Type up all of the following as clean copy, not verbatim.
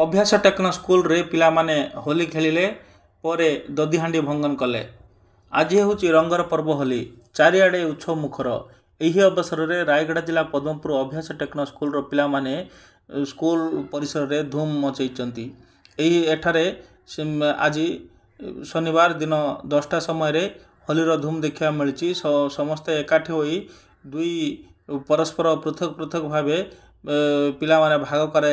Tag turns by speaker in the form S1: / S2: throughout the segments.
S1: अभ्यास techno school रे पिला माने होली खेलिले परे ददीहांडी भंगन कले। आज हूँ रंगर पर्व होली चारिआडे उत्सव मुखर। यही अवसर में रायगढ़ जिला पद्मपुर अभ्यास टेक्नो स्कूल रो पिला माने स्कूल परिसर रे धूम मचैचंती। यही एठारे आज शनिवार दिन 10टा समय रे होली रो धूम देखा मिली। समस्ते एकाठी होई दुई परस्पर पृथक पृथक भावे पिला माने भाग करा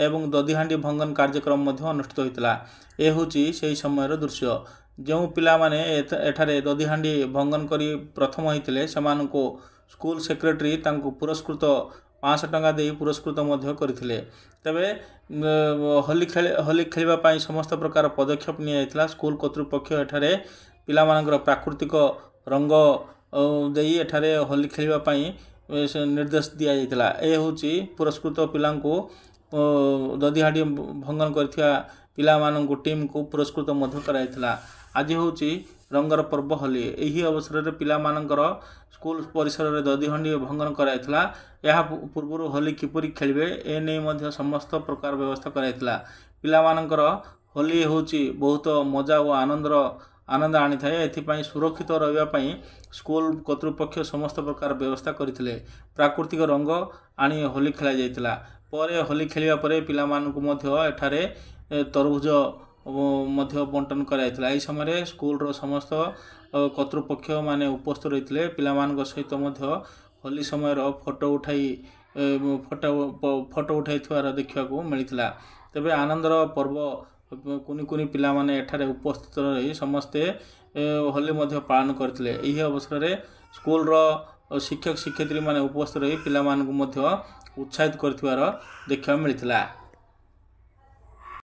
S1: एवं ददीहांडी भंगन कार्यक्रम अनुष्ठित होता। यह हूँ से समय दृश्य जो पिला माने एठारे ददीहांडी भंगन करी प्रथम होते से स्कूल सेक्रेटरी पुरस्कृत 500 टंका दे पुरस्कृत करते। तेबे होली खेलवाई समस्त प्रकार पदक्षेप निया। स्कूल कर्तृपक्ष एठारे पिला मानकर प्राकृतिक रंग दे एठारे होली खेलवाई निर्देश दि जाइथिला। ए होची पुरस्कृत पिलांको ददीहांडी भंगन करथिया पिला मानंको टीम को पुरस्कृत मध्य कराइथिला। आज होची रंगर पर्व होली। यही अवसर में पिला मानंकर स्कूल परिसर में ददीहांडी भंगन कराइथिला। यह पूर्व होली किपरि खेलिबे ए नै मध्य समस्त प्रकार व्यवस्था कराइथिला। पिला मानंकर होली होची बहुत मजा और आनंद आनी थाए। एथिपाई सुरक्षित रहिबापई स्कूल कर्तृपक्ष समस्त प्रकार व्यवस्था करथिले। प्राकृतिक रंग आनी होली खेला जाइतिला। परे होली खेलिबा परे पिला मानकु मध्य एठारे तरबुज मध्य बंटन कराइतिला। एही समय स्कूल रो समस्त कर्तृपक्ष माने उपस्थित रहितिले। पिला मानक सहित मध्य होली समय रो फोटो उठाइथिवार देखिबाकू मिलितिला। तबे आनंदर पर्व कुनी कुनी पिला माने एठारे उपस्थित रही समस्ते होली मध्य पालन करथिले। यही अवसर में स्कूल रो शिक्षक शिक्षयित्री माने उपस्थित रही पिला मानकू मध्य उत्साहित करथिवार देखिबा मिलितिला।